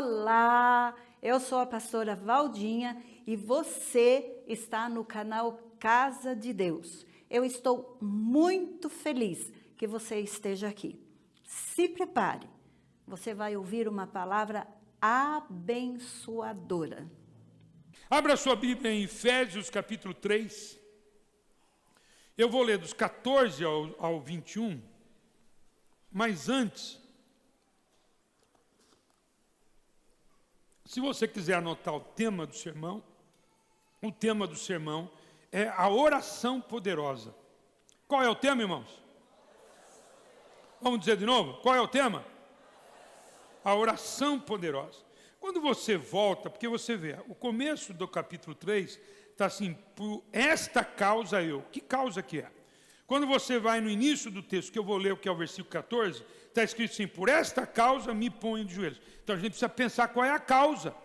Olá, eu sou a pastora Valdinha e você está no canal Casa de Deus. Eu estou muito feliz que você esteja aqui. Se prepare, você vai ouvir uma palavra abençoadora. Abra sua Bíblia em Efésios capítulo 3. Eu vou ler dos 14 ao 21, mas antes, se você quiser anotar o tema do sermão é a oração poderosa. Qual é o tema, irmãos? Vamos dizer de novo? Qual é o tema? A oração poderosa. Quando você volta, porque você vê, o começo do capítulo 3 está assim, por esta causa eu. Que causa que é? Quando você vai no início do texto, que eu vou ler, que é o versículo 14, está escrito assim, por esta causa me ponho de joelhos. Então a gente precisa pensar qual é a causa,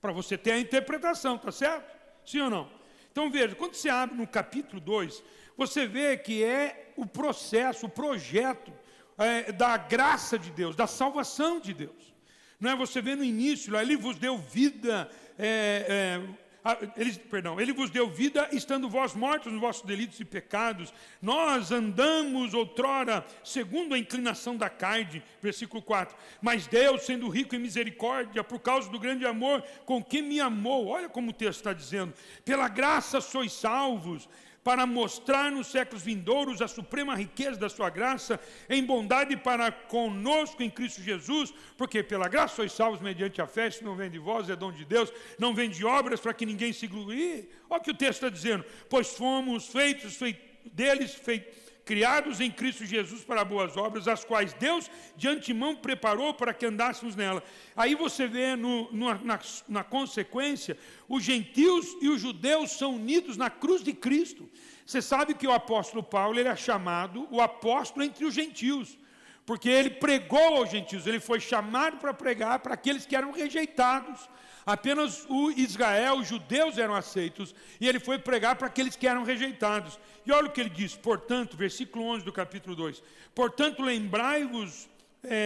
para você ter a interpretação, tá certo? Sim ou não? Então veja, quando você abre no capítulo 2, você vê que é o processo, o projeto da graça de Deus, da salvação de Deus. Não é? Você vê no início, lá, ele vos deu vida, ele vos deu vida estando vós mortos nos vossos delitos e pecados. Nós andamos outrora segundo a inclinação da carne, versículo 4. Mas Deus, sendo rico em misericórdia, por causa do grande amor com que me amou, olha como o texto está dizendo, pela graça sois salvos, para mostrar nos séculos vindouros a suprema riqueza da sua graça, em bondade para conosco em Cristo Jesus, porque pela graça sois salvos mediante a fé, isso não vem de vós, é dom de Deus, não vem de obras para que ninguém se glorie. Olha o que o texto está dizendo, pois fomos criados em Cristo Jesus para boas obras, as quais Deus de antemão preparou para que andássemos nela. Aí você vê na consequência, os gentios e os judeus são unidos na cruz de Cristo. Você sabe que o apóstolo Paulo ele é chamado o apóstolo entre os gentios, porque ele pregou aos gentios, ele foi chamado para pregar para aqueles que eram rejeitados. Apenas o Israel, os judeus eram aceitos, e ele foi pregar para aqueles que eram rejeitados. E olha o que ele diz, portanto, versículo 11 do capítulo 2, portanto lembrai-vos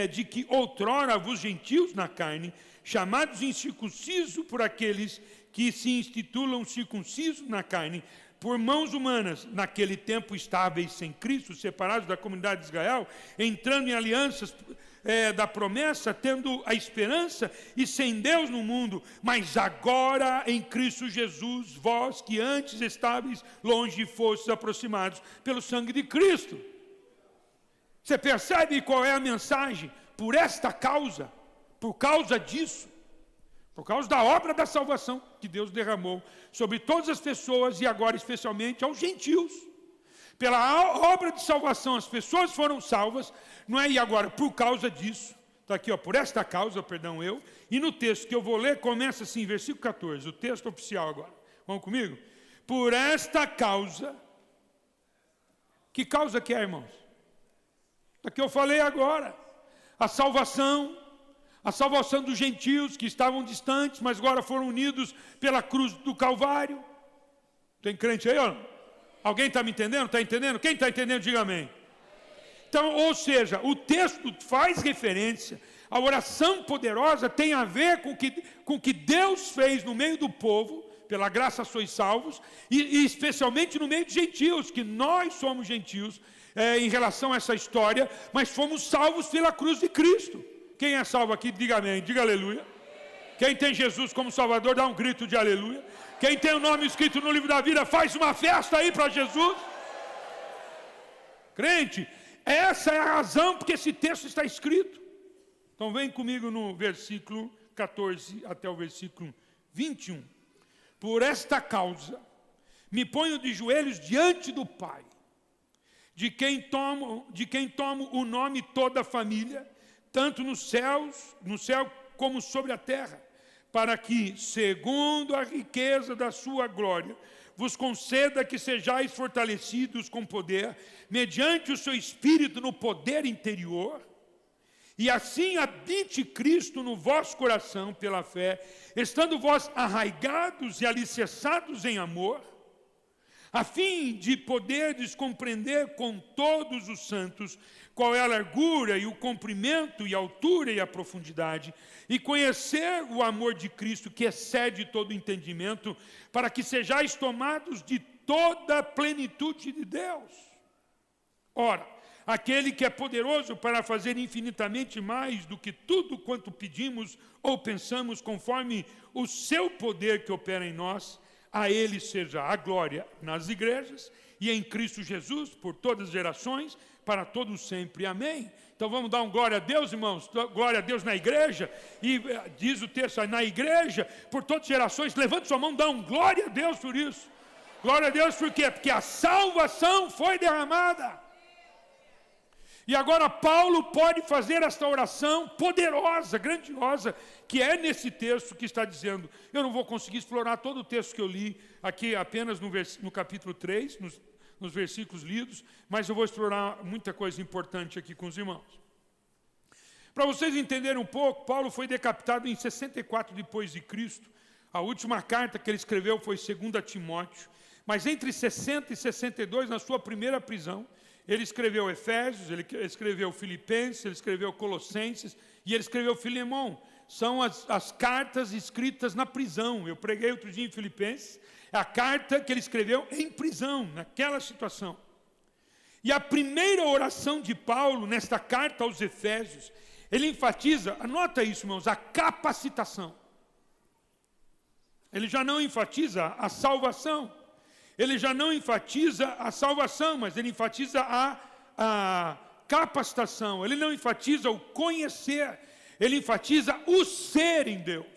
de que outrora vos gentios na carne, chamados incircunciso por aqueles que se institulam circuncisos na carne, por mãos humanas, naquele tempo estáveis sem Cristo, separados da comunidade de Israel, entrando em alianças da promessa, tendo a esperança e sem Deus no mundo, mas agora em Cristo Jesus, vós que antes estáveis longe fostes aproximados pelo sangue de Cristo. Você percebe qual é a mensagem? Por esta causa, por causa disso, por causa da obra da salvação que Deus derramou sobre todas as pessoas e agora especialmente aos gentios. Pela obra de salvação as pessoas foram salvas, não é? E agora por causa disso, está aqui, ó, por esta causa, e no texto que eu vou ler começa assim, versículo 14, o texto oficial agora. Vamos comigo? Por esta causa, que causa que é, irmãos? Da que eu falei agora, a salvação dos gentios que estavam distantes, mas agora foram unidos pela cruz do Calvário. Tem crente aí, ó? Alguém está me entendendo? Está entendendo? Quem está entendendo, diga amém. Então, ou seja, o texto faz referência, a oração poderosa tem a ver com o que Deus fez no meio do povo, pela graça sois salvos, e especialmente no meio de gentios, que nós somos gentios em relação a essa história, mas fomos salvos pela cruz de Cristo. Quem é salvo aqui, diga amém, diga aleluia. Quem tem Jesus como Salvador, dá um grito de aleluia. Quem tem o nome escrito no livro da vida, faz uma festa aí para Jesus. Crente, essa é a razão porque esse texto está escrito. Então vem comigo no versículo 14 até o versículo 21. Por esta causa, me ponho de joelhos diante do Pai, de quem tomo o nome toda a família, tanto no céu como sobre a terra, para que, segundo a riqueza da sua glória, vos conceda que sejais fortalecidos com poder, mediante o seu Espírito no poder interior, e assim habite Cristo no vosso coração pela fé, estando vós arraigados e alicerçados em amor, a fim de poderes compreender com todos os santos qual é a largura e o comprimento e a altura e a profundidade, e conhecer o amor de Cristo que excede todo entendimento, para que sejais tomados de toda a plenitude de Deus. Ora, aquele que é poderoso para fazer infinitamente mais do que tudo quanto pedimos ou pensamos, conforme o seu poder que opera em nós, a Ele seja a glória nas igrejas e em Cristo Jesus, por todas as gerações, para todos sempre. Amém? Então vamos dar um glória a Deus, irmãos. Glória a Deus na igreja. E diz o texto, na igreja, por todas as gerações. Levante sua mão, dá um glória a Deus por isso. Glória a Deus por quê? Porque a salvação foi derramada. E agora Paulo pode fazer esta oração poderosa, grandiosa, que é nesse texto que está dizendo. Eu não vou conseguir explorar todo o texto que eu li aqui apenas no capítulo 3, nos versículos lidos, mas eu vou explorar muita coisa importante aqui com os irmãos. Para vocês entenderem um pouco, Paulo foi decapitado em 64 depois de Cristo. A última carta que ele escreveu foi 2 Timóteo. Mas entre 60 e 62, na sua primeira prisão, ele escreveu Efésios, ele escreveu Filipenses, ele escreveu Colossenses e ele escreveu Filemão. São as cartas escritas na prisão. Eu preguei outro dia em Filipenses, é a carta que ele escreveu em prisão, naquela situação. E a primeira oração de Paulo, nesta carta aos Efésios, ele enfatiza, anota isso, irmãos, a capacitação. Ele já não enfatiza a salvação. Ele já não enfatiza a salvação, mas ele enfatiza a capacitação. Ele não enfatiza o conhecer, ele enfatiza o ser em Deus.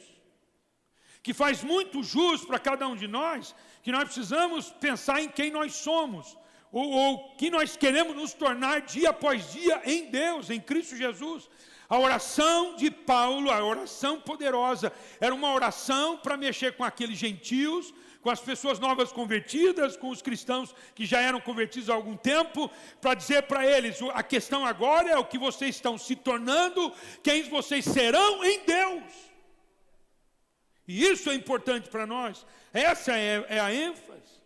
Que faz muito jus para cada um de nós, que nós precisamos pensar em quem nós somos, ou que nós queremos nos tornar dia após dia em Deus, em Cristo Jesus. A oração de Paulo, a oração poderosa, era uma oração para mexer com aqueles gentios, com as pessoas novas convertidas, com os cristãos que já eram convertidos há algum tempo, para dizer para eles, a questão agora é o que vocês estão se tornando, quem vocês serão em Deus. E isso é importante para nós, essa é a ênfase.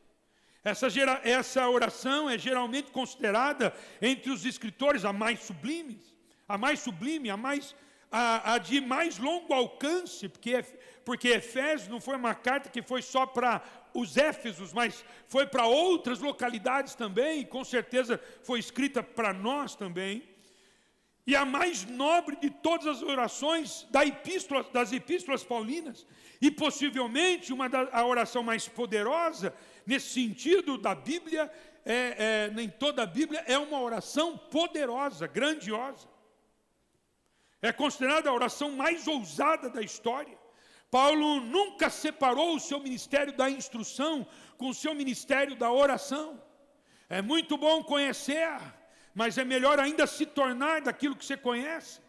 Essa oração é geralmente considerada, entre os escritores, a mais sublime, a de mais longo alcance, porque Efésios não foi uma carta que foi só para os Éfesos, mas foi para outras localidades também, e com certeza foi escrita para nós também. E a mais nobre de todas as orações das epístolas paulinas, e possivelmente a oração mais poderosa, nesse sentido da Bíblia, em toda a Bíblia, é uma oração poderosa, grandiosa. É considerada a oração mais ousada da história. Paulo nunca separou o seu ministério da instrução com o seu ministério da oração. É muito bom conhecer, mas é melhor ainda se tornar daquilo que você conhece.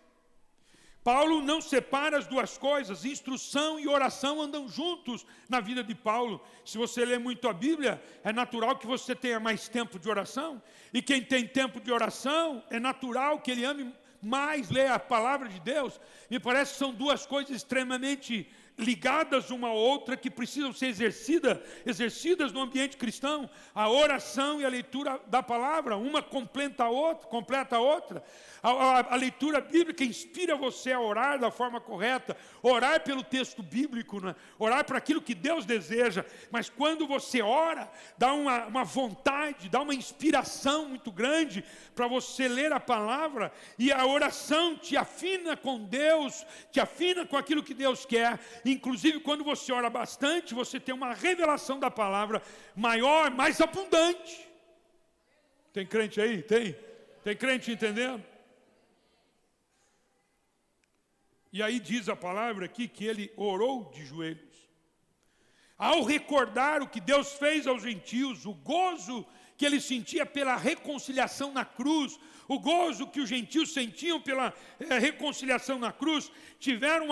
Paulo não separa as duas coisas, instrução e oração andam juntos na vida de Paulo. Se você lê muito a Bíblia, é natural que você tenha mais tempo de oração, e quem tem tempo de oração, é natural que ele ame mais ler a palavra de Deus. Me parece que são duas coisas extremamente ligadas uma à outra, que precisam ser exercidas no ambiente cristão. A oração e a leitura da palavra, uma completa a outra. A leitura bíblica inspira você a orar da forma correta, orar pelo texto bíblico, né? Orar para aquilo que Deus deseja. Mas quando você ora, dá uma vontade, dá uma inspiração muito grande para você ler a palavra, e a oração te afina com Deus, te afina com aquilo que Deus quer. Inclusive, quando você ora bastante, você tem uma revelação da palavra maior, mais abundante. Tem crente aí? Tem crente entendendo? E aí diz a palavra aqui que ele orou de joelhos. Ao recordar o que Deus fez aos gentios, o gozo que ele sentia pela reconciliação na cruz, o gozo que os gentios sentiam pela reconciliação na cruz, tiveram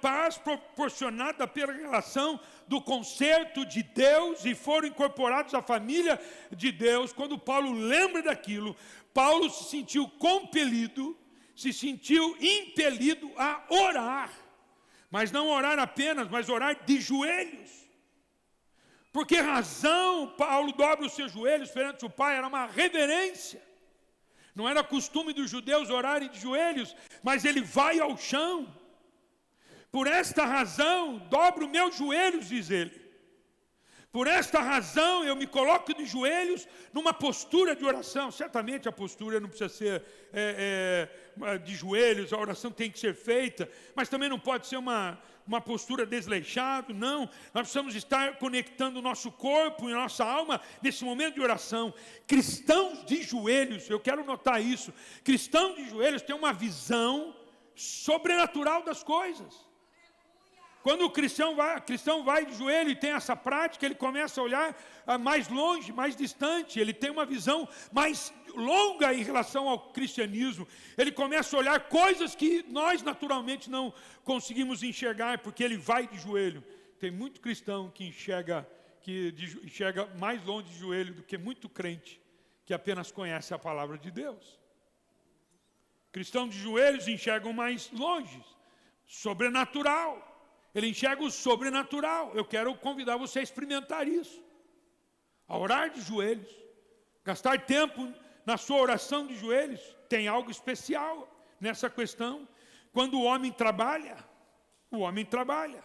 paz proporcionada pela relação do conserto de Deus e foram incorporados à família de Deus. Quando Paulo lembra daquilo, Paulo se sentiu impelido a orar, mas não orar apenas, mas orar de joelhos. Por que razão Paulo dobra os seus joelhos perante o Pai? Era uma reverência. Não era costume dos judeus orarem de joelhos, mas ele vai ao chão. Por esta razão, dobro meus joelhos, diz ele. Por esta razão, eu me coloco de joelhos numa postura de oração. Certamente a postura não precisa ser de joelhos, a oração tem que ser feita, mas também não pode ser uma postura desleixada, não. Nós precisamos estar conectando o nosso corpo e a nossa alma nesse momento de oração. Cristãos de joelhos, eu quero notar isso, cristãos de joelhos têm uma visão sobrenatural das coisas. Quando o cristão vai de joelho e tem essa prática, ele começa a olhar mais longe, mais distante, ele tem uma visão mais longa em relação ao cristianismo. Ele começa a olhar coisas que nós naturalmente não conseguimos enxergar, porque ele vai de joelho. Tem muito cristão que enxerga mais longe de joelho do que muito crente que apenas conhece a palavra de Deus. Cristãos de joelhos enxergam mais longe, sobrenatural. Ele enxerga o sobrenatural. Eu quero convidar você a experimentar isso. A orar de joelhos. Gastar tempo na sua oração de joelhos. Tem algo especial nessa questão. Quando o homem trabalha, o homem trabalha.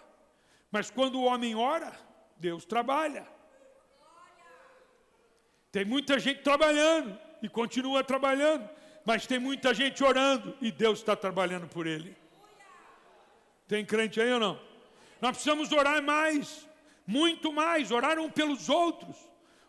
Mas quando o homem ora, Deus trabalha. Tem muita gente trabalhando e continua trabalhando. Mas tem muita gente orando e Deus está trabalhando por ele. Tem crente aí ou não? Nós precisamos orar mais, muito mais, orar um pelos outros,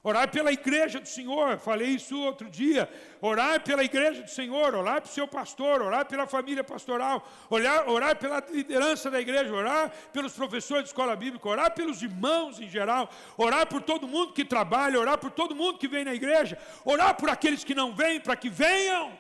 orar pela igreja do Senhor, falei isso outro dia, orar pela igreja do Senhor, orar para o seu pastor, orar pela família pastoral, orar pela liderança da igreja, orar pelos professores de escola bíblica, orar pelos irmãos em geral, orar por todo mundo que trabalha, orar por todo mundo que vem na igreja, orar por aqueles que não vêm, para que venham.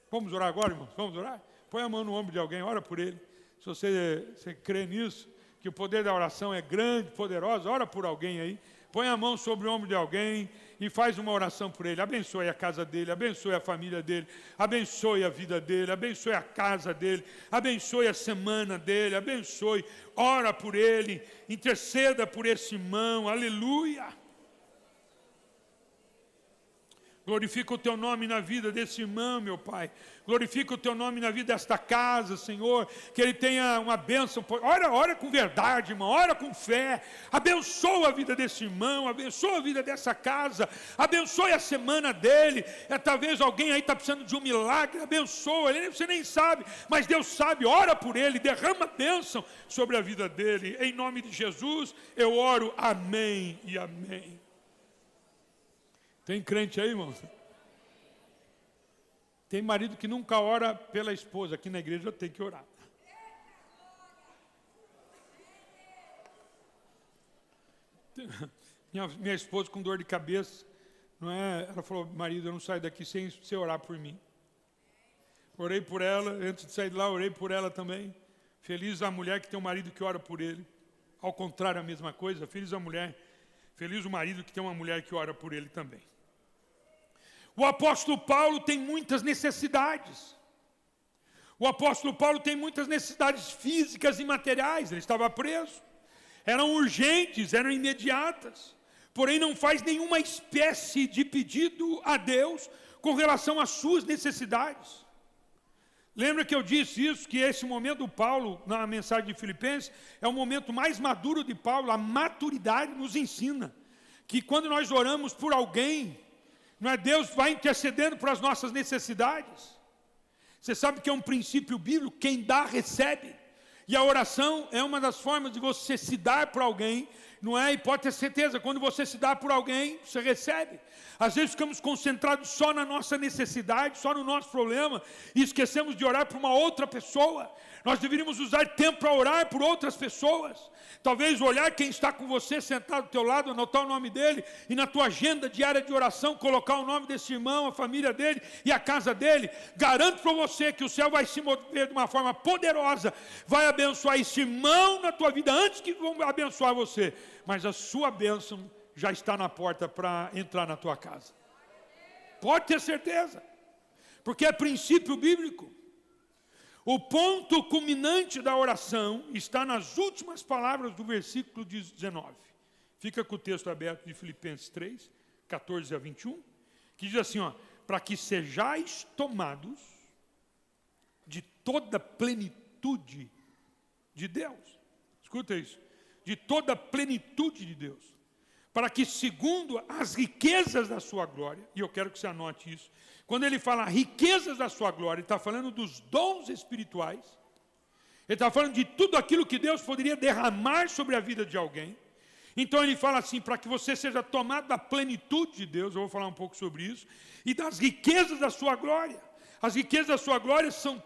Vamos orar agora, irmãos? Vamos orar? Põe a mão no ombro de alguém, ora por ele. Se você crê nisso, que o poder da oração é grande, poderosa, ora por alguém aí. Põe a mão sobre o ombro de alguém e faz uma oração por ele. Abençoe a casa dele, abençoe a família dele, abençoe a vida dele, abençoe a casa dele, abençoe a semana dele, abençoe. Ora por ele, interceda por esse irmão, aleluia. Glorifica o teu nome na vida desse irmão, meu Pai. Glorifica o teu nome na vida desta casa, Senhor. Que ele tenha uma bênção. Ora com verdade, irmão. Ora com fé. Abençoa a vida desse irmão. Abençoa a vida dessa casa. Abençoe a semana dele. Talvez alguém aí está precisando de um milagre. Abençoa. Você nem sabe, mas Deus sabe. Ora por ele. Derrama bênção sobre a vida dele. Em nome de Jesus, eu oro. Amém e amém. Tem crente aí, irmãos? Tem marido que nunca ora pela esposa. Aqui na igreja eu tenho que orar. Minha esposa com dor de cabeça, não é? Ela falou, marido, eu não saio daqui sem você orar por mim. Orei por ela, antes de sair de lá, orei por ela também. Feliz a mulher que tem um marido que ora por ele. Ao contrário, a mesma coisa. Feliz o marido que tem uma mulher que ora por ele também. O apóstolo Paulo tem muitas necessidades. O apóstolo Paulo tem muitas necessidades físicas e materiais. Ele estava preso. Eram urgentes, eram imediatas. Porém, não faz nenhuma espécie de pedido a Deus com relação às suas necessidades. Lembra que eu disse isso, que esse momento do Paulo, na mensagem de Filipenses, é o momento mais maduro de Paulo. A maturidade nos ensina que quando nós oramos por alguém, não é, Deus vai intercedendo por as nossas necessidades. Você sabe que é um princípio bíblico, quem dá, recebe. E a oração é uma das formas de você se dar por alguém, não é? E pode ter certeza, quando você se dá por alguém, você recebe. Às vezes ficamos concentrados só na nossa necessidade, só no nosso problema, e esquecemos de orar por uma outra pessoa. Nós deveríamos usar tempo para orar por outras pessoas. Talvez olhar quem está com você sentado do teu lado, anotar o nome dele, e na tua agenda diária de oração, colocar o nome desse irmão, a família dele e a casa dele. Garanto para você que o céu vai se mover de uma forma poderosa, vai abençoar esse irmão na tua vida, antes que vão abençoar você. Mas a sua bênção já está na porta para entrar na tua casa. Pode ter certeza, porque é princípio bíblico. O ponto culminante da oração está nas últimas palavras do versículo 19. Fica com o texto aberto de Filipenses 3, 14 a 21, que diz assim, ó, para que sejais tomados de toda a plenitude de Deus. Escuta isso. De toda a plenitude de Deus. Para que segundo as riquezas da sua glória, e eu quero que você anote isso, quando ele fala riquezas da sua glória, ele está falando dos dons espirituais, ele está falando de tudo aquilo que Deus poderia derramar sobre a vida de alguém. Então ele fala assim, para que você seja tomado da plenitude de Deus, eu vou falar um pouco sobre isso, e das riquezas da sua glória. As riquezas da sua glória são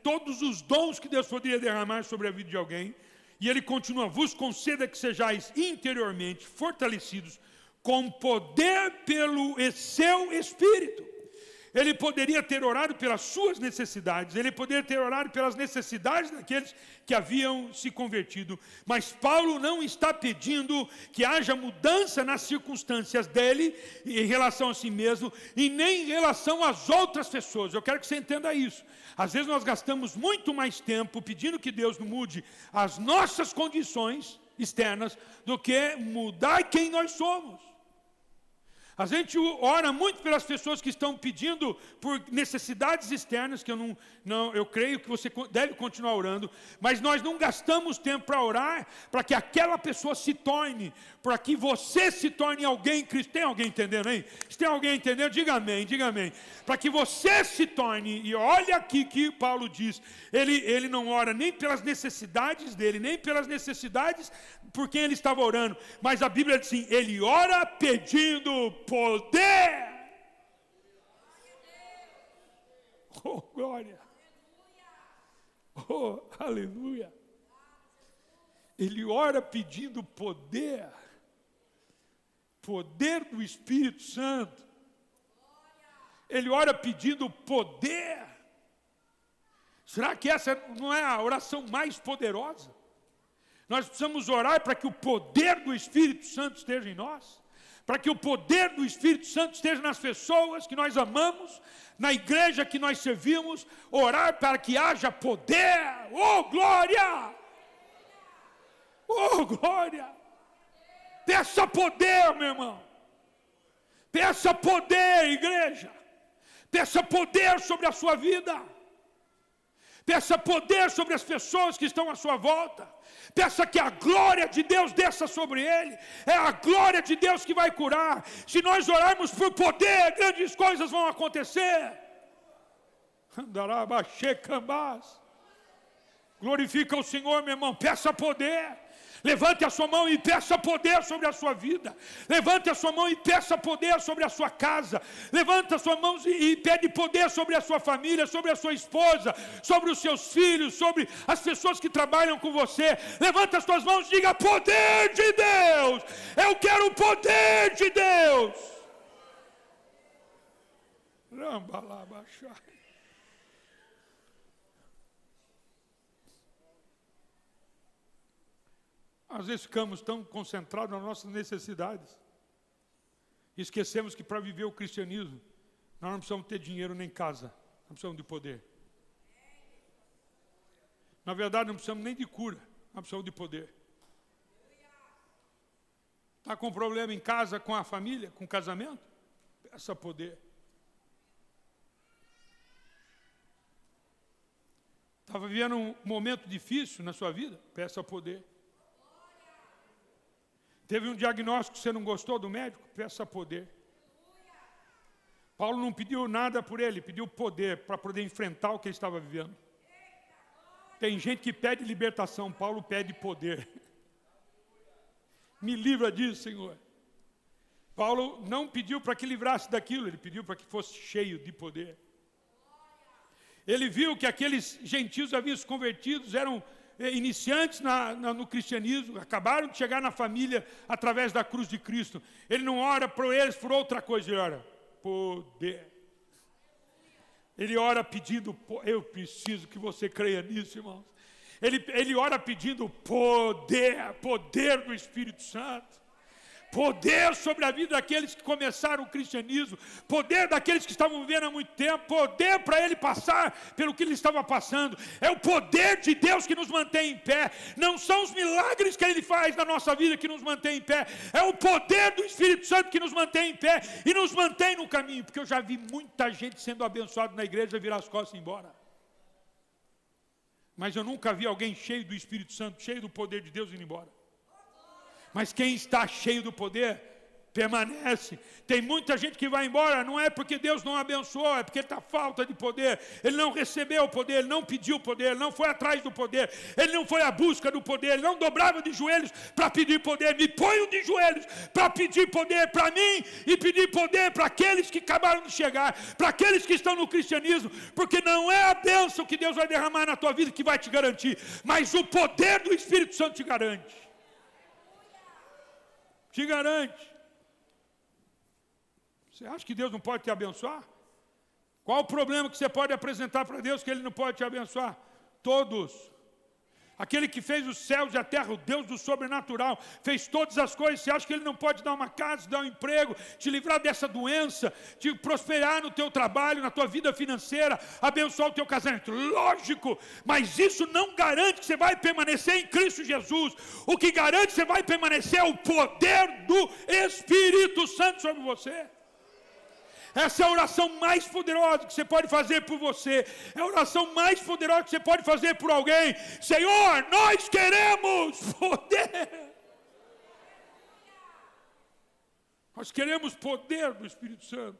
todos os dons que Deus poderia derramar sobre a vida de alguém. E ele continua, vos conceda que sejais interiormente fortalecidos com poder pelo seu Espírito. Ele poderia ter orado pelas suas necessidades, ele poderia ter orado pelas necessidades daqueles que haviam se convertido. Mas Paulo não está pedindo que haja mudança nas circunstâncias dele em relação a si mesmo e nem em relação às outras pessoas. Eu quero que você entenda isso. Às vezes nós gastamos muito mais tempo pedindo que Deus mude as nossas condições externas do que mudar quem nós somos. A gente ora muito pelas pessoas que estão pedindo por necessidades externas, que eu creio que você deve continuar orando, mas nós não gastamos tempo para orar para que aquela pessoa se torne, para que você se torne alguém em Cristo. Tem alguém entendendo aí? Se tem alguém entendendo, diga amém, diga amém. Para que você se torne, e olha aqui que Paulo diz, ele não ora nem pelas necessidades dele, nem pelas necessidades por quem ele estava orando, mas a Bíblia diz assim, ele ora pedindo poder. Oh, glória. Oh, aleluia. Ele ora pedindo poder. Poder do Espírito Santo. Ele ora pedindo poder. Será que essa não é a oração mais poderosa? Nós precisamos orar para que o poder do Espírito Santo esteja em nós. Para que o poder do Espírito Santo esteja nas pessoas que nós amamos, na igreja que nós servimos, orar para que haja poder. Oh, glória! Oh, glória! Peça poder, meu irmão. Peça poder, igreja. Peça poder sobre a sua vida. Peça poder sobre as pessoas que estão à sua volta. Peça que a glória de Deus desça sobre ele. É a glória de Deus que vai curar. Se nós orarmos por poder, grandes coisas vão acontecer. Glorifica o Senhor, meu irmão. Peça poder. Levante a sua mão e peça poder sobre a sua vida. Levante a sua mão e peça poder sobre a sua casa. Levante a sua mão e pede poder sobre a sua família, sobre a sua esposa, sobre os seus filhos, sobre as pessoas que trabalham com você. Levante as suas mãos e diga, poder de Deus. Eu quero o poder de Deus. Rambalabachai. Às vezes ficamos tão concentrados nas nossas necessidades. Esquecemos que para viver o cristianismo, nós não precisamos ter dinheiro nem casa. Nós precisamos de poder. Na verdade, não precisamos nem de cura. Nós precisamos de poder. Está com problema em casa, com a família, com o casamento? Peça poder. Estava vivendo um momento difícil na sua vida? Peça poder. Teve um diagnóstico que você não gostou do médico? Peça poder. Paulo não pediu nada por ele, pediu poder para poder enfrentar o que ele estava vivendo. Tem gente que pede libertação, Paulo pede poder. Me livra disso, Senhor. Paulo não pediu para que livrasse daquilo, ele pediu para que fosse cheio de poder. Ele viu que aqueles gentios haviam se convertidos, eram iniciantes no cristianismo, acabaram de chegar na família através da cruz de Cristo. Ele não ora por eles por outra coisa, ele ora poder. Ele ora pedindo, eu preciso que você creia nisso, irmãos. Ele ora pedindo poder do Espírito Santo. Poder sobre a vida daqueles que começaram o cristianismo, poder daqueles que estavam vivendo há muito tempo, poder para ele passar pelo que ele estava passando. É o poder de Deus que nos mantém em pé. Não são os milagres que ele faz na nossa vida que nos mantém em pé. É o poder do Espírito Santo que nos mantém em pé e nos mantém no caminho. Porque eu já vi muita gente sendo abençoada na igreja virar as costas e ir embora. Mas eu nunca vi alguém cheio do Espírito Santo, cheio do poder de Deus indo embora. Mas quem está cheio do poder, permanece. Tem muita gente que vai embora, não é porque Deus não abençoou, é porque está falta de poder. Ele não recebeu o poder, ele não pediu o poder, ele não foi atrás do poder, ele não foi à busca do poder, ele não dobrava de joelhos para pedir poder. Me ponho de joelhos para pedir poder para mim e pedir poder para aqueles que acabaram de chegar, para aqueles que estão no cristianismo, porque não é a bênção que Deus vai derramar na tua vida que vai te garantir, mas o poder do Espírito Santo te garante. Te garante. Você acha que Deus não pode te abençoar? Qual o problema que você pode apresentar para Deus que Ele não pode te abençoar? Todos. Aquele que fez os céus e a terra, o Deus do sobrenatural, fez todas as coisas. Você acha que Ele não pode dar uma casa, te dar um emprego, te livrar dessa doença, te prosperar no teu trabalho, na tua vida financeira, abençoar o teu casamento? Lógico, mas isso não garante que você vai permanecer em Cristo Jesus. O que garante que você vai permanecer é o poder do Espírito Santo sobre você. Essa é a oração mais poderosa que você pode fazer por você. É a oração mais poderosa que você pode fazer por alguém. Senhor, nós queremos poder. Nós queremos poder do Espírito Santo.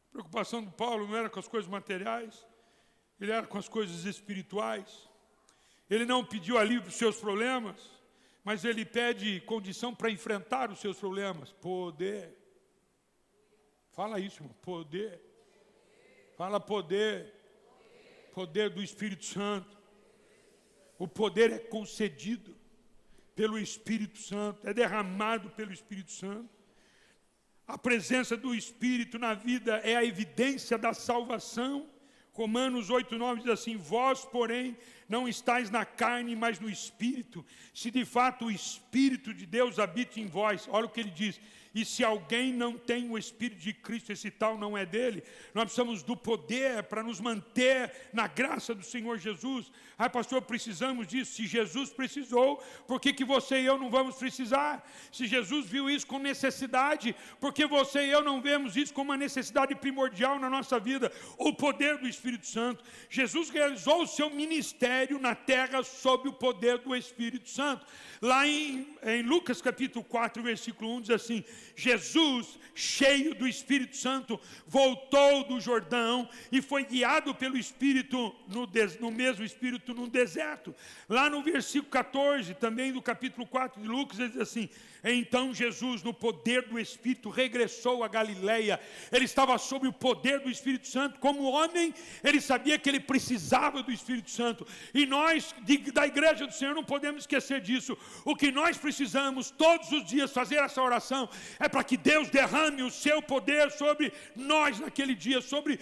A preocupação de Paulo não era com as coisas materiais, ele era com as coisas espirituais. Ele não pediu alívio para os seus problemas, mas ele pede condição para enfrentar os seus problemas. Poder. Fala isso, irmão. Poder. Fala poder. Poder do Espírito Santo. O poder é concedido pelo Espírito Santo, é derramado pelo Espírito Santo. A presença do Espírito na vida é a evidência da salvação. Romanos 8:9 diz assim: vós, porém, não estáis na carne, mas no Espírito, se de fato o Espírito de Deus habita em vós. Olha o que ele diz: e se alguém não tem o Espírito de Cristo, esse tal não é dele. Nós precisamos do poder para nos manter na graça do Senhor Jesus. Ah, pastor, precisamos disso. Se Jesus precisou, por que você e eu não vamos precisar? Se Jesus viu isso com necessidade, por que você e eu não vemos isso como uma necessidade primordial na nossa vida? O poder do Espírito Santo. Jesus realizou o seu ministério na terra sob o poder do Espírito Santo. Lá em Lucas capítulo 4, versículo 1 diz assim: Jesus, cheio do Espírito Santo, voltou do Jordão e foi guiado pelo Espírito, no mesmo Espírito, no deserto. Lá no versículo 14, também do capítulo 4 de Lucas, ele diz assim: então Jesus, no poder do Espírito, regressou a Galileia. Ele estava sob o poder do Espírito Santo. Como homem, ele sabia que ele precisava do Espírito Santo. E nós, da igreja do Senhor, não podemos esquecer disso. O que nós precisamos todos os dias fazer essa oração é para que Deus derrame o seu poder sobre nós naquele dia, sobre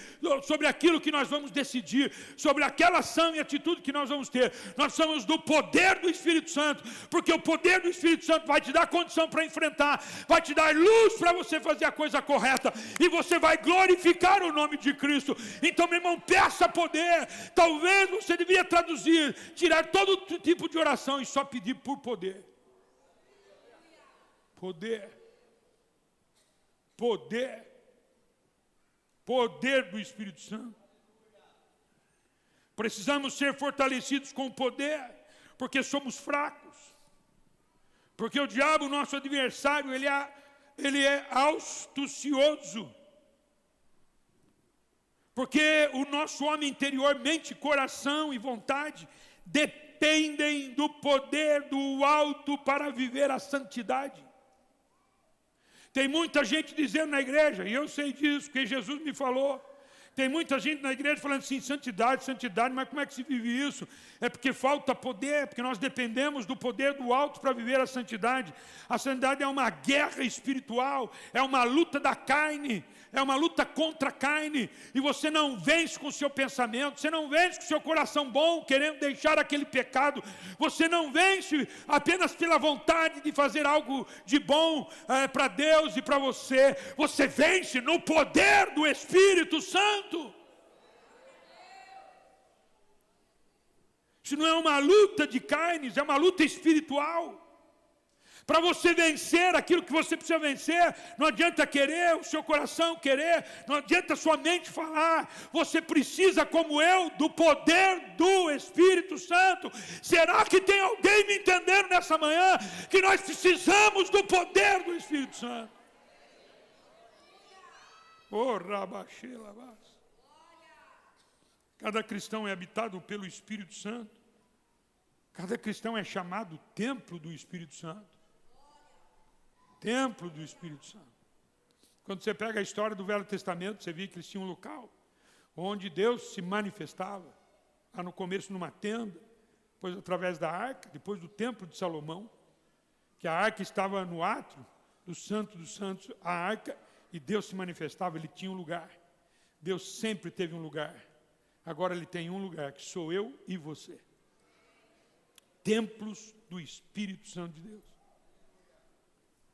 aquilo que nós vamos decidir, sobre aquela ação e atitude que nós vamos ter. Nós somos do poder do Espírito Santo, porque o poder do Espírito Santo vai te dar condição para enfrentar, vai te dar luz para você fazer a coisa correta, e você vai glorificar o nome de Cristo. Então, meu irmão, peça poder. Talvez você devia traduzir, tirar todo tipo de oração e só pedir por poder. Poder. Poder. Poder do Espírito Santo. Precisamos ser fortalecidos com o poder, porque somos fracos. Porque o diabo, nosso adversário, ele é astucioso. Porque o nosso homem interior, mente, coração e vontade, dependem do poder do alto para viver a santidade. Tem muita gente dizendo na igreja, e eu sei disso, porque Jesus me falou, Tem muita gente na igreja falando assim, santidade, santidade, mas como é que se vive isso? É porque falta poder, porque nós dependemos do poder do alto para viver a santidade. A santidade é uma guerra espiritual, é uma luta da carne, é uma luta contra a carne. E você não vence com o seu pensamento, você não vence com o seu coração bom, querendo deixar aquele pecado. Você não vence apenas pela vontade de fazer algo de bom para Deus e para você. Você vence no poder do Espírito Santo. Isso não é uma luta de carnes, é uma luta espiritual. Para você vencer aquilo que você precisa vencer, não adianta querer, o seu coração querer, não adianta sua mente falar. Você precisa, como eu, do poder do Espírito Santo. Será que tem alguém me entendendo nessa manhã que nós precisamos do poder do Espírito Santo? Oh, Rabaxelabás. Cada cristão é habitado pelo Espírito Santo. Cada cristão é chamado templo do Espírito Santo. Templo do Espírito Santo. Quando você pega a história do Velho Testamento, você vê que eles tinham um local onde Deus se manifestava. Lá no começo numa tenda, depois através da arca, depois do templo de Salomão, que a arca estava no átrio do Santo dos Santos, a arca, e Deus se manifestava, ele tinha um lugar. Deus sempre teve um lugar. Agora ele tem um lugar, que sou eu e você. Templos do Espírito Santo de Deus.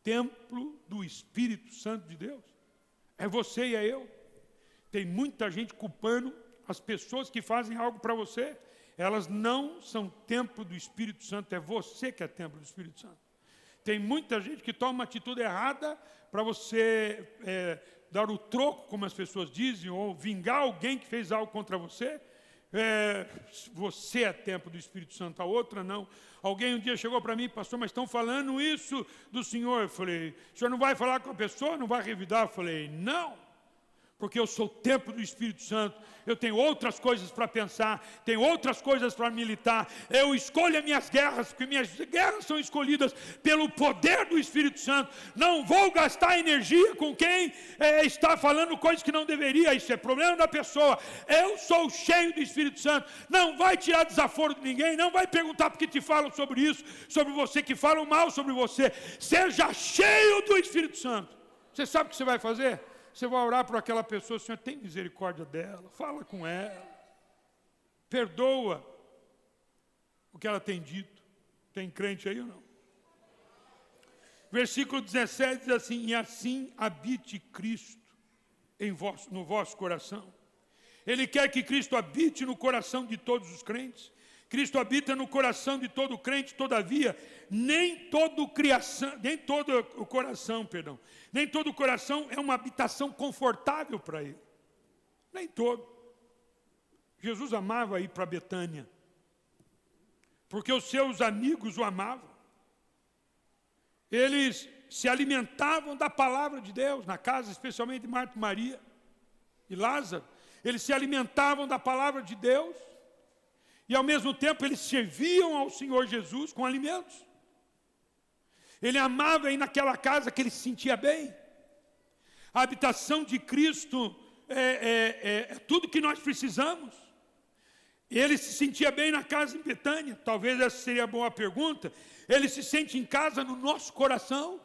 Templo do Espírito Santo de Deus. É você e é eu. Tem muita gente culpando as pessoas que fazem algo para você. Elas não são templo do Espírito Santo, é você que é templo do Espírito Santo. Tem muita gente que toma uma atitude errada para você dar o troco, como as pessoas dizem, ou vingar alguém que fez algo contra você. Você é templo do Espírito Santo, a outra não. Alguém um dia chegou para mim, pastor, mas estão falando isso do senhor. Eu falei, o senhor não vai falar com a pessoa, não vai revidar? Eu falei, não. Porque eu sou o templo do Espírito Santo, eu tenho outras coisas para pensar, tenho outras coisas para militar, eu escolho as minhas guerras, porque minhas guerras são escolhidas pelo poder do Espírito Santo. Não vou gastar energia com quem está falando coisas que não deveria, isso é problema da pessoa. Eu sou cheio do Espírito Santo, não vai tirar desaforo de ninguém, não vai perguntar porque te falam sobre isso, sobre você, que falam mal sobre você. Seja cheio do Espírito Santo. Você sabe o que você vai fazer? Você vai orar por aquela pessoa, Senhor, tem misericórdia dela, fala com ela, perdoa o que ela tem dito. Tem crente aí ou não? Versículo 17 diz assim, e assim habite Cristo no vosso coração. Ele quer que Cristo habite no coração de todos os crentes. Cristo habita no coração de todo crente, todavia, nem todo o coração é uma habitação confortável para ele. Nem todo. Jesus amava ir para Betânia, porque os seus amigos o amavam. Eles se alimentavam da palavra de Deus, na casa especialmente de Marta e Maria e Lázaro. Eles se alimentavam da palavra de Deus. E ao mesmo tempo eles serviam ao Senhor Jesus com alimentos. Ele amava ir naquela casa que ele se sentia bem. A habitação de Cristo é tudo que nós precisamos. Ele se sentia bem na casa em Betânia. Talvez essa seria a boa pergunta. Ele se sente em casa no nosso coração?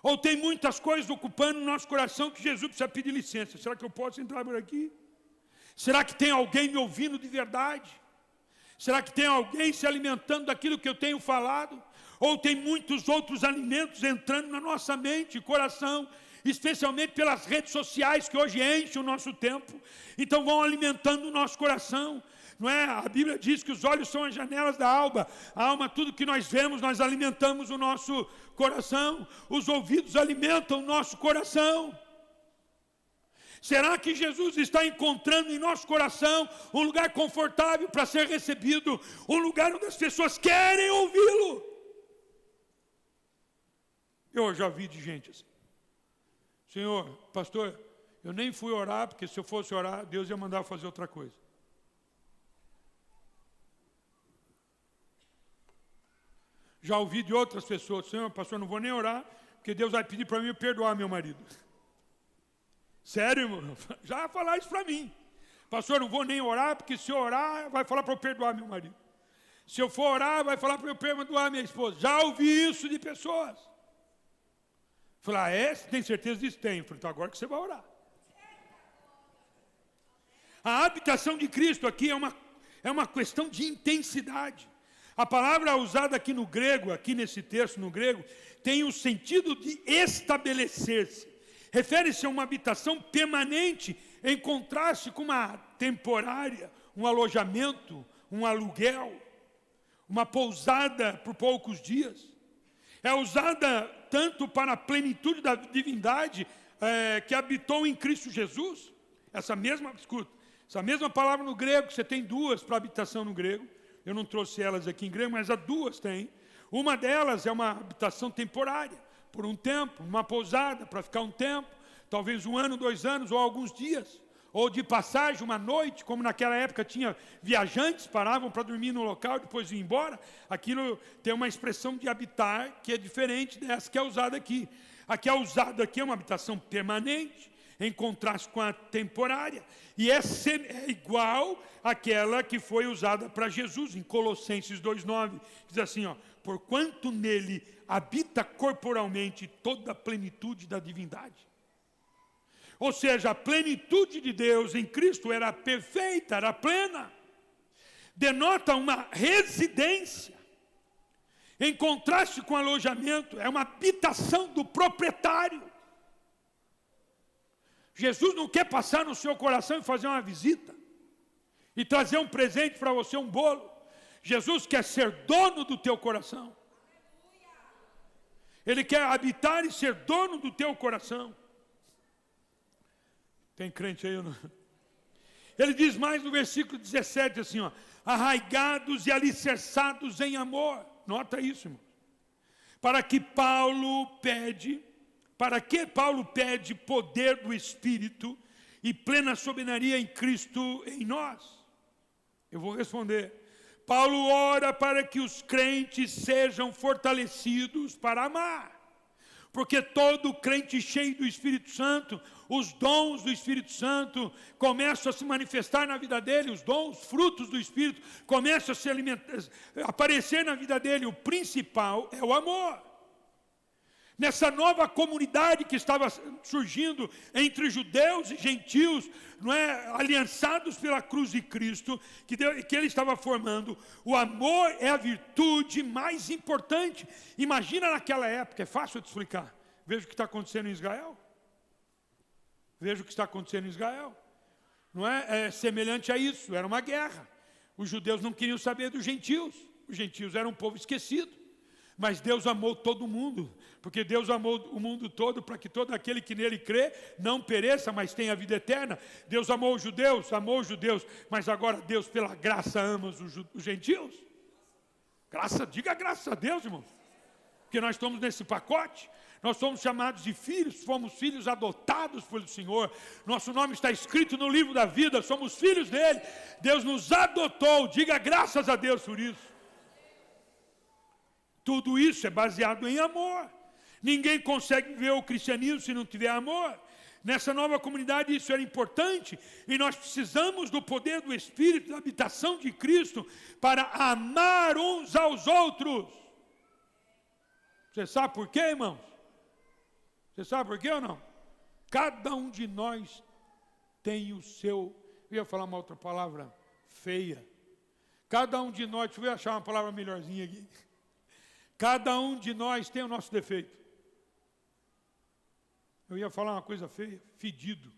Ou tem muitas coisas ocupando o nosso coração que Jesus precisa pedir licença? Será que eu posso entrar por aqui? Será que tem alguém me ouvindo de verdade? Será que tem alguém se alimentando daquilo que eu tenho falado? Ou tem muitos outros alimentos entrando na nossa mente e coração, especialmente pelas redes sociais que hoje enchem o nosso tempo, então vão alimentando o nosso coração, não é? A Bíblia diz que os olhos são as janelas da alma. A alma, tudo que nós vemos, nós alimentamos o nosso coração. Os ouvidos alimentam o nosso coração. Será que Jesus está encontrando em nosso coração um lugar confortável para ser recebido, um lugar onde as pessoas querem ouvi-lo? Eu já vi de gente assim. Senhor, pastor, eu nem fui orar, porque se eu fosse orar, Deus ia mandar fazer outra coisa. Já ouvi de outras pessoas, Senhor, pastor, não vou nem orar, porque Deus vai pedir para mim perdoar meu marido. Sério, irmão? Já vai falar isso para mim. Pastor, não vou nem orar, porque se eu orar, vai falar para eu perdoar meu marido. Se eu for orar, vai falar para eu perdoar minha esposa. Já ouvi isso de pessoas. Falei, você tem certeza disso? Tenho. Falei, então agora que você vai orar. A habitação de Cristo aqui é uma questão de intensidade. A palavra usada aqui no grego, aqui nesse texto no grego, tem o sentido de estabelecer-se. Refere-se a uma habitação permanente, em contraste com uma temporária, um alojamento, um aluguel, uma pousada por poucos dias. É usada tanto para a plenitude da divindade que habitou em Cristo Jesus. Essa mesma palavra no grego, você tem duas para habitação no grego. Eu não trouxe elas aqui em grego, mas as duas têm. Uma delas é uma habitação temporária, por um tempo, uma pousada para ficar um tempo, talvez 1 ano, 2 anos ou alguns dias. Ou de passagem, uma noite, como naquela época tinha viajantes, paravam para dormir no local, depois iam embora. Aquilo tem uma expressão de habitar que é diferente dessa que é usada aqui. A que é usada aqui é uma habitação permanente, em contraste com a temporária. E é igual àquela que foi usada para Jesus, em Colossenses 2,9. Diz assim, porquanto nele habita corporalmente toda a plenitude da divindade. Ou seja, a plenitude de Deus em Cristo era perfeita, era plena. Denota uma residência. Em contraste com alojamento, é uma habitação do proprietário. Jesus não quer passar no seu coração e fazer uma visita. E trazer um presente para você, um bolo. Jesus quer ser dono do teu coração. Ele quer habitar e ser dono do teu coração. Tem crente aí ou não? Ele diz mais no versículo 17 assim, arraigados e alicerçados em amor. Nota isso, irmão. Para que Paulo pede poder do Espírito e plena soberania em Cristo em nós? Eu vou responder. Paulo ora para que os crentes sejam fortalecidos para amar. Porque todo crente cheio do Espírito Santo, os dons do Espírito Santo começam a se manifestar na vida dele, os dons, frutos do Espírito, começam a aparecer na vida dele. O principal é o amor. Nessa nova comunidade que estava surgindo entre judeus e gentios, aliançados pela cruz de Cristo, que ele estava formando, o amor é a virtude mais importante. Imagina naquela época, é fácil de explicar. Veja o que está acontecendo em Israel. Veja o que está acontecendo em Israel. É semelhante a isso, era uma guerra. Os judeus não queriam saber dos gentios. Os gentios eram um povo esquecido. Mas Deus amou todo mundo, porque Deus amou o mundo todo para que todo aquele que nele crê não pereça, mas tenha vida eterna. Deus amou os judeus, mas agora Deus pela graça ama os gentios. Diga graças a Deus, irmão, porque nós estamos nesse pacote. Nós somos chamados de filhos, fomos filhos adotados pelo Senhor. Nosso nome está escrito no livro da vida, somos filhos dele. Deus nos adotou, diga graças a Deus por isso. Tudo isso é baseado em amor. Ninguém consegue viver o cristianismo se não tiver amor. Nessa nova comunidade isso era importante. E nós precisamos do poder do Espírito, da habitação de Cristo, para amar uns aos outros. Você sabe por quê, irmãos? Você sabe por quê ou não? Cada um de nós tem o seu... Eu ia falar uma outra palavra feia. Cada um de nós... Deixa eu achar uma palavra melhorzinha aqui. Cada um de nós tem o nosso defeito. Eu ia falar uma coisa feia, fedido.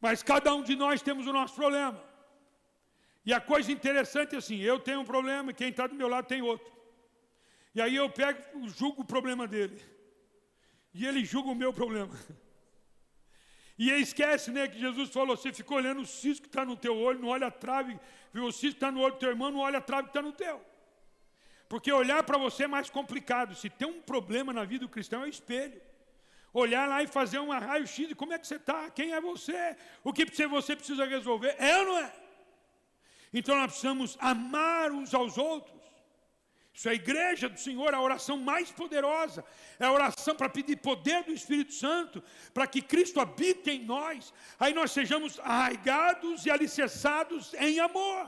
Mas cada um de nós temos o nosso problema. E a coisa interessante é assim, eu tenho um problema e quem está do meu lado tem outro. E aí eu julgo o problema dele. E ele julga o meu problema. E aí esquece, que Jesus falou, você ficou olhando o cisco que está no teu olho, não olha a trave, viu o cisco que está no olho do teu irmão, não olha a trave que está no teu. Porque olhar para você é mais complicado. Se tem um problema na vida do cristão é o espelho. Olhar lá e fazer um raio-x de como é que você está, quem é você, o que você precisa resolver, é ou não é? Então nós precisamos amar uns aos outros. Isso é a igreja do Senhor, a oração mais poderosa. É a oração para pedir poder do Espírito Santo, para que Cristo habite em nós. Aí nós sejamos arraigados e alicerçados em amor.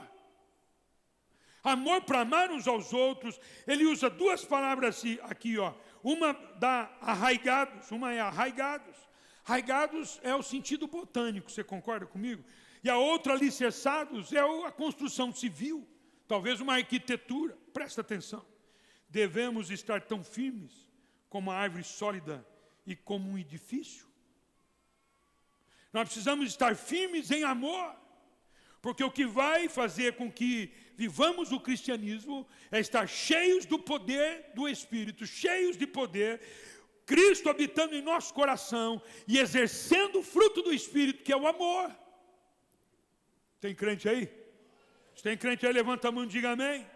Amor para amar uns aos outros. Ele usa duas palavras aqui, ó. Uma dá arraigados, uma é arraigados. Arraigados é o sentido botânico, você concorda comigo? E a outra, alicerçados, é a construção civil. Talvez uma arquitetura. Presta atenção. Devemos estar tão firmes como a árvore sólida e como um edifício. Nós precisamos estar firmes em amor. Porque o que vai fazer com que vivamos o cristianismo é estar cheios do poder do Espírito, cheios de poder, Cristo habitando em nosso coração e exercendo o fruto do Espírito, que é o amor. Tem crente aí? Se tem crente aí, levanta a mão e diga amém.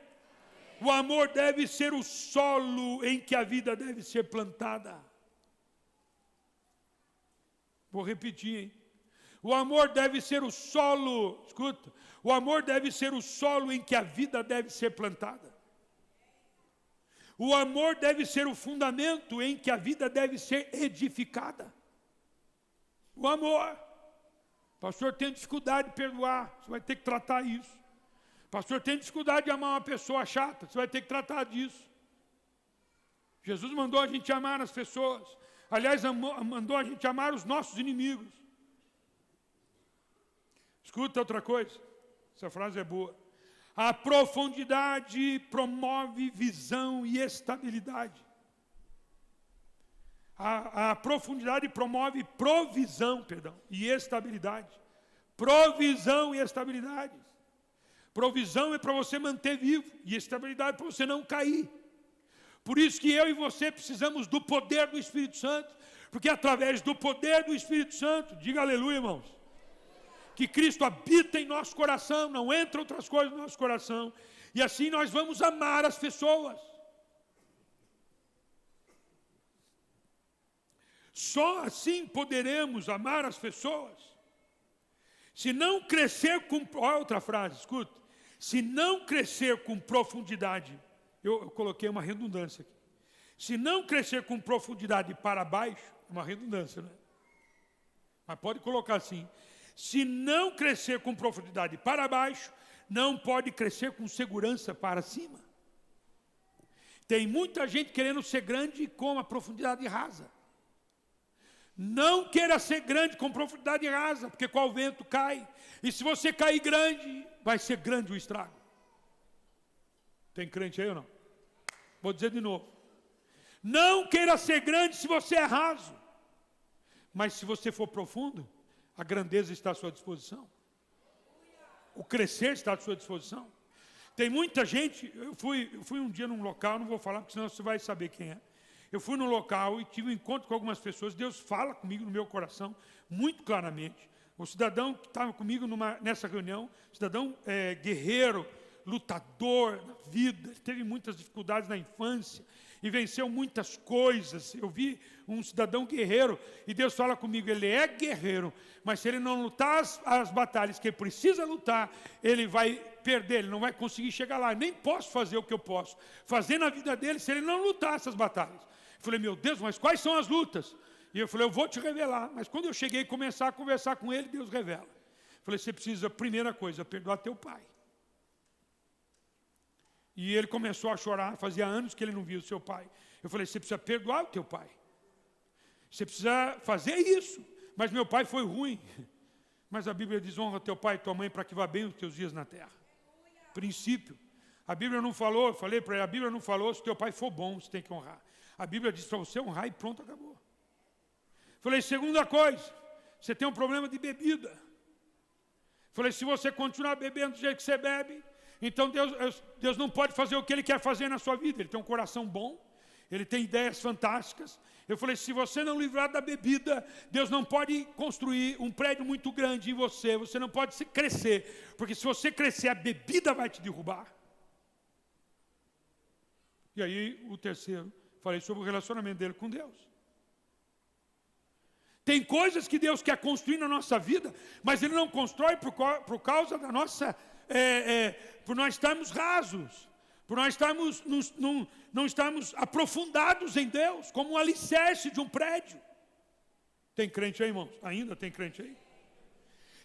O amor deve ser o solo em que a vida deve ser plantada. Vou repetir, hein? O amor deve ser o solo, escuta, o amor deve ser o solo em que a vida deve ser plantada. O amor deve ser o fundamento em que a vida deve ser edificada. O amor. Pastor, tem dificuldade de perdoar, você vai ter que tratar isso. Pastor, tem dificuldade de amar uma pessoa chata, você vai ter que tratar disso. Jesus mandou a gente amar as pessoas. Aliás, mandou a gente amar os nossos inimigos. Escuta outra coisa, essa frase é boa. A profundidade promove visão e estabilidade. A profundidade promove provisão, e estabilidade. Provisão e estabilidade. Provisão é para você manter vivo, e estabilidade para você não cair. Por isso que eu e você precisamos do poder do Espírito Santo, porque através do poder do Espírito Santo, diga aleluia, irmãos, que Cristo habita em nosso coração, não entra outras coisas no nosso coração, e assim nós vamos amar as pessoas. Só assim poderemos amar as pessoas. Se não crescer com... Olha outra frase, escuta. Se não crescer com profundidade, eu coloquei uma redundância aqui. Se não crescer com profundidade para baixo, uma redundância, né? Mas pode colocar assim. Se não crescer com profundidade para baixo, não pode crescer com segurança para cima. Tem muita gente querendo ser grande com a profundidade rasa. Não queira ser grande com profundidade rasa, porque com o vento cai. E se você cair grande, vai ser grande o estrago. Tem crente aí ou não? Vou dizer de novo. Não queira ser grande se você é raso. Mas se você for profundo, a grandeza está à sua disposição. O crescer está à sua disposição. Tem muita gente, eu fui um dia num local, não vou falar porque senão você vai saber quem é. Eu fui num local e tive um encontro com algumas pessoas, Deus fala comigo no meu coração, muito claramente. O cidadão que estava comigo nessa reunião, cidadão guerreiro, lutador na vida, ele teve muitas dificuldades na infância e venceu muitas coisas. Eu vi um cidadão guerreiro e Deus fala comigo, ele é guerreiro, mas se ele não lutar as batalhas que ele precisa lutar, ele vai perder, ele não vai conseguir chegar lá. Eu nem posso fazer o que eu posso fazer na vida dele se ele não lutar essas batalhas. Eu falei, meu Deus, mas quais são as lutas? E eu falei, eu vou te revelar. Mas quando eu cheguei a começar a conversar com ele, Deus revela. Eu falei, você precisa, primeira coisa, perdoar teu pai. E ele começou a chorar, fazia anos que ele não via o seu pai. Eu falei, você precisa perdoar o teu pai. Você precisa fazer isso. Mas meu pai foi ruim. Mas a Bíblia diz, honra teu pai e tua mãe para que vá bem os teus dias na terra. Princípio. A Bíblia não falou, eu falei para ele, a Bíblia não falou, se teu pai for bom, você tem que honrar. A Bíblia diz para você honrar e pronto, acabou. Falei, segunda coisa, você tem um problema de bebida. Falei, se você continuar bebendo do jeito que você bebe, então Deus não pode fazer o que Ele quer fazer na sua vida. Ele tem um coração bom, Ele tem ideias fantásticas. Eu falei, se você não livrar da bebida, Deus não pode construir um prédio muito grande em você. Você não pode crescer, porque se você crescer, a bebida vai te derrubar. E aí, o terceiro, falei sobre o relacionamento dele com Deus. Tem coisas que Deus quer construir na nossa vida, mas Ele não constrói por causa da nossa... por nós estarmos rasos. por nós não estarmos aprofundados em Deus, como um alicerce de um prédio. Tem crente aí, irmãos? Ainda tem crente aí?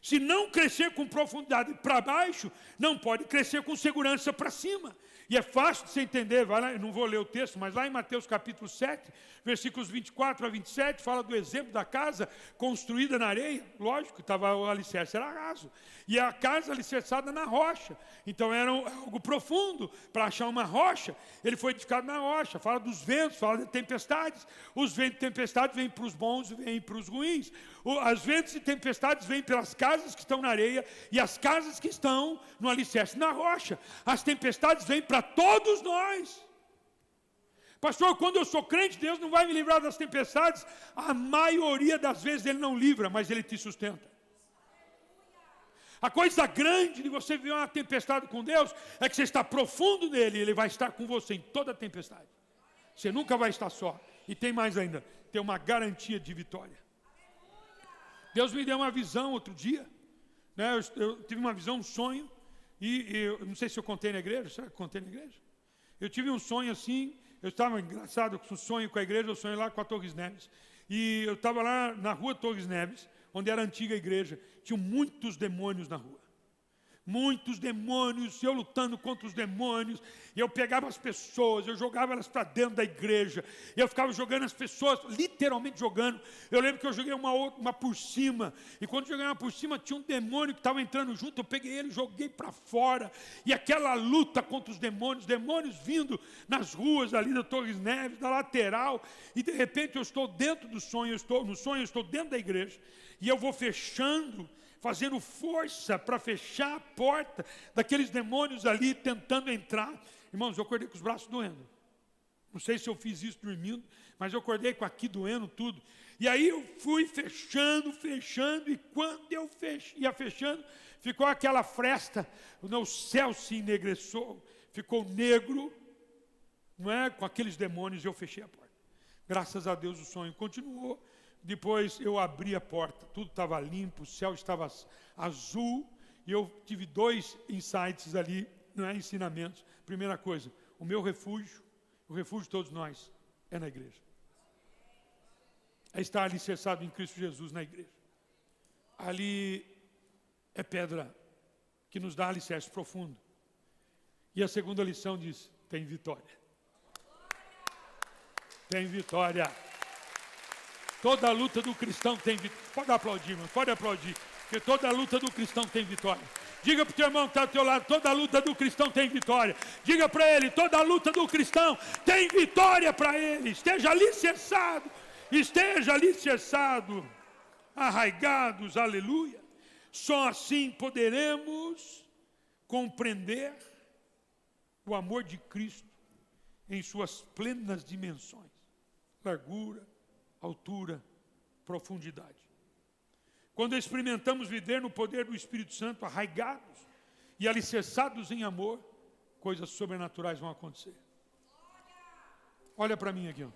Se não crescer com profundidade para baixo, não pode crescer com segurança para cima. E é fácil de você entender, vai lá, eu não vou ler o texto, mas lá em Mateus capítulo 7, versículos 24 a 27, fala do exemplo da casa construída na areia. Lógico, o alicerce era raso. E a casa alicerçada na rocha. Então era algo profundo. Para achar uma rocha, ele foi edificado na rocha. Fala dos ventos, fala de tempestades. Os ventos e tempestades vêm para os bons e vêm para os ruins. As ventos e tempestades vêm pelas casas que estão na areia e as casas que estão no alicerce na rocha. As tempestades vêm para todos nós. Pastor, quando eu sou crente, Deus não vai me livrar das tempestades. A maioria das vezes Ele não livra, mas Ele te sustenta. A coisa grande de você ver uma tempestade com Deus é que você está profundo nele e Ele vai estar com você em toda a tempestade. Você nunca vai estar só. E tem mais ainda, tem uma garantia de vitória. Deus me deu uma visão outro dia, né? Eu tive uma visão, um sonho, e eu não sei se eu contei na igreja, será que eu contei na igreja? Eu tive um sonho assim, eu estava engraçado com o sonho com a igreja, eu sonhei lá com a Torres Neves. E eu estava lá na rua Torres Neves, onde era a antiga igreja, tinham muitos demônios na rua. Muitos demônios, eu lutando contra os demônios, e eu pegava as pessoas, eu jogava elas para dentro da igreja, e eu ficava jogando as pessoas, literalmente jogando. Eu lembro que eu joguei uma por cima, e quando eu joguei uma por cima, tinha um demônio que estava entrando junto, eu peguei ele, joguei para fora, e aquela luta contra os demônios vindo nas ruas ali da Torres Neves, da lateral, e de repente eu estou dentro do sonho, no sonho eu estou dentro da igreja, e eu vou fechando, fazendo força para fechar a porta daqueles demônios ali tentando entrar. Irmãos, eu acordei com os braços doendo. Não sei se eu fiz isso dormindo, mas eu acordei com aqui doendo tudo. E aí eu fui fechando, e quando eu ia fechando, ficou aquela fresta, o céu se enegreçou, ficou negro, não é? Com aqueles demônios, eu fechei a porta. Graças a Deus o sonho continuou. Depois eu abri a porta, tudo estava limpo, o céu estava azul, e eu tive 2 insights ali, não é, ensinamentos. Primeira coisa, o meu refúgio, o refúgio de todos nós, é na igreja. É estar alicerçado em Cristo Jesus na igreja. Ali é pedra que nos dá alicerce profundo. E a segunda lição diz, tem vitória. Tem vitória. Toda a luta do cristão tem vitória. Pode aplaudir, irmão, pode aplaudir. Porque toda a luta do cristão tem vitória. Diga para o teu irmão que está ao teu lado, toda a luta do cristão tem vitória. Diga para ele, toda a luta do cristão tem vitória para ele. Esteja alicerçado, arraigados, aleluia. Só assim poderemos compreender o amor de Cristo em suas plenas dimensões. Largura, altura, profundidade. Quando experimentamos viver no poder do Espírito Santo, arraigados e alicerçados em amor, coisas sobrenaturais vão acontecer. Olha para mim aqui. Ó.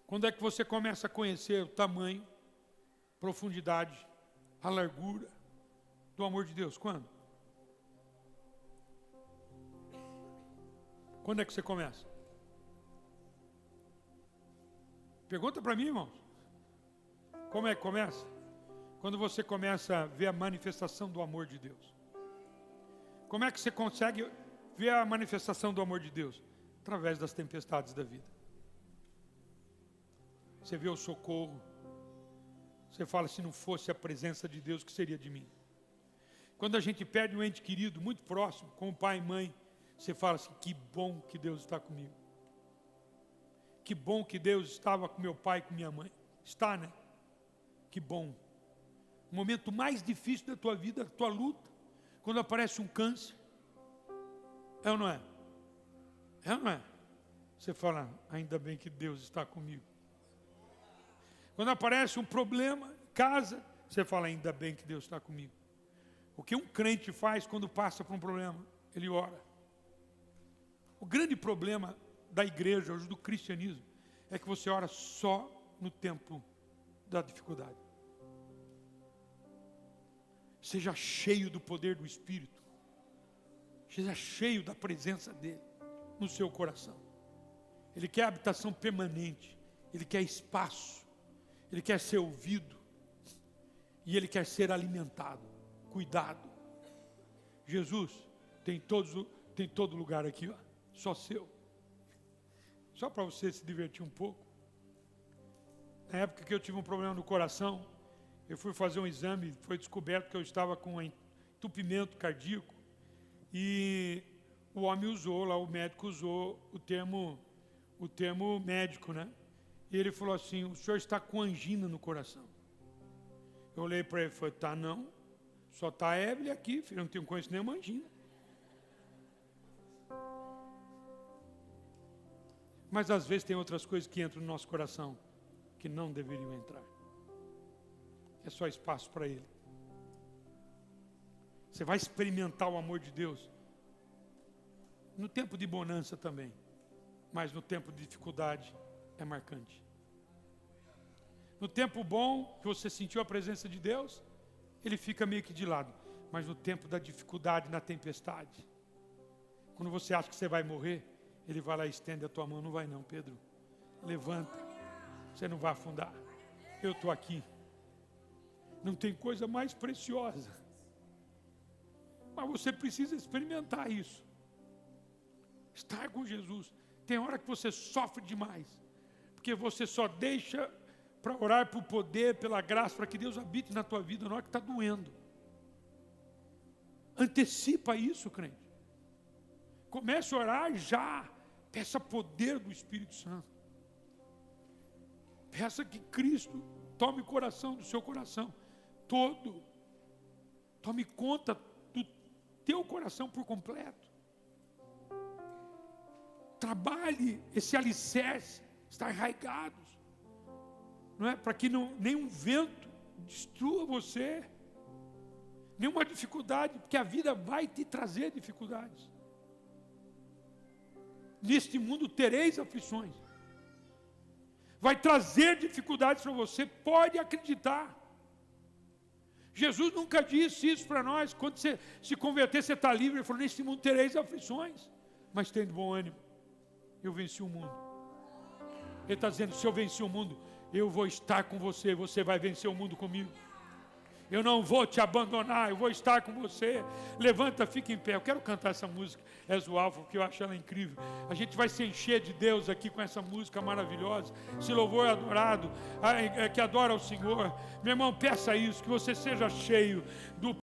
Quando é que você começa a conhecer o tamanho, profundidade, a largura do amor de Deus? Quando? Quando é que você começa? Pergunta para mim, irmãos. Como é que começa? Quando você começa a ver a manifestação do amor de Deus. Como é que você consegue ver a manifestação do amor de Deus? Através das tempestades da vida. Você vê o socorro. Você fala, se não fosse a presença de Deus, o que seria de mim? Quando a gente perde um ente querido, muito próximo, como pai e mãe, você fala assim, que bom que Deus está comigo. Que bom que Deus estava com meu pai e com minha mãe. Está, né? Que bom. O momento mais difícil da tua vida, a tua luta, quando aparece um câncer. É ou não é? É ou não é? Você fala, ainda bem que Deus está comigo. Quando aparece um problema, casa, você fala, ainda bem que Deus está comigo. O que um crente faz quando passa por um problema? Ele ora. O grande problema da igreja, hoje do cristianismo, é que você ora só no tempo da dificuldade. Seja cheio do poder do Espírito. Seja cheio da presença dele no seu coração. Ele quer habitação permanente. Ele quer espaço. Ele quer ser ouvido. E ele quer ser alimentado, cuidado. Jesus tem todo lugar aqui, ó, só seu. Só para você se divertir um pouco. Na época que eu tive um problema no coração, eu fui fazer um exame, foi descoberto que eu estava com entupimento cardíaco. E o homem usou, lá o médico usou o termo médico, né? E ele falou assim, o senhor está com angina no coração. Eu olhei para ele e falei, tá não, só está a Evelyn aqui, filho, eu não tenho conhecido nenhuma angina. Mas às vezes tem outras coisas que entram no nosso coração, que não deveriam entrar. É só espaço para ele. Você vai experimentar o amor de Deus no tempo de bonança também, mas no tempo de dificuldade é marcante. No tempo bom, que você sentiu a presença de Deus, ele fica meio que de lado. Mas no tempo da dificuldade, na tempestade, quando você acha que você vai morrer, ele vai lá e estende a tua mão. Não vai não, Pedro. Levanta. Você não vai afundar. Eu estou aqui. Não tem coisa mais preciosa. Mas você precisa experimentar isso. Estar com Jesus. Tem hora que você sofre demais. Porque você só deixa para orar por poder, pela graça, para que Deus habite na tua vida na hora que está doendo. Antecipa isso, crente. Comece a orar já. Peça poder do Espírito Santo. Peça que Cristo tome o coração do seu coração todo. Tome conta do teu coração por completo. Trabalhe esse alicerce, estar arraigados. Não é? Para que nenhum vento destrua você. Nenhuma dificuldade, porque a vida vai te trazer dificuldades. Neste mundo tereis aflições. Vai trazer dificuldades para você, pode acreditar. Jesus nunca disse isso para nós. Quando você se converter, você está livre. Ele falou, neste mundo tereis aflições, mas tendo bom ânimo, eu venci o mundo. Ele está dizendo, se eu venci o mundo, eu vou estar com você, você vai vencer o mundo comigo. Eu não vou te abandonar, eu vou estar com você. Levanta, fica em pé. Eu quero cantar essa música, És o Alfa, porque eu acho ela incrível. A gente vai se encher de Deus aqui com essa música maravilhosa. Esse louvor adorado, que adora o Senhor. Meu irmão, peça isso, que você seja cheio do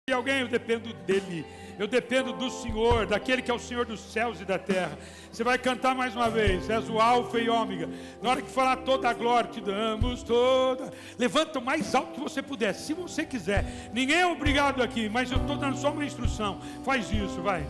E alguém, eu dependo dele, eu dependo do Senhor, daquele que é o Senhor dos céus e da terra. Você vai cantar mais uma vez, és o alfa e ômega. Na hora que falar toda a glória, te damos toda. Levanta o mais alto que você puder, se você quiser. Ninguém é obrigado aqui, mas eu estou dando só uma instrução. Faz isso, vai.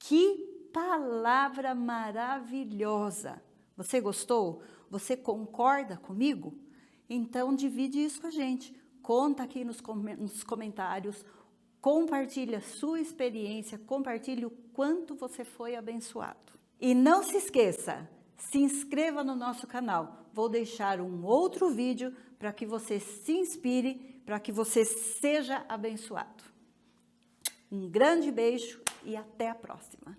Que palavra maravilhosa! Você gostou? Você concorda comigo? Então divide isso com a gente. Conta aqui nos comentários, compartilha a sua experiência, compartilhe o quanto você foi abençoado. E não se esqueça, se inscreva no nosso canal. Vou deixar um outro vídeo para que você se inspire, para que você seja abençoado. Um grande beijo e até a próxima.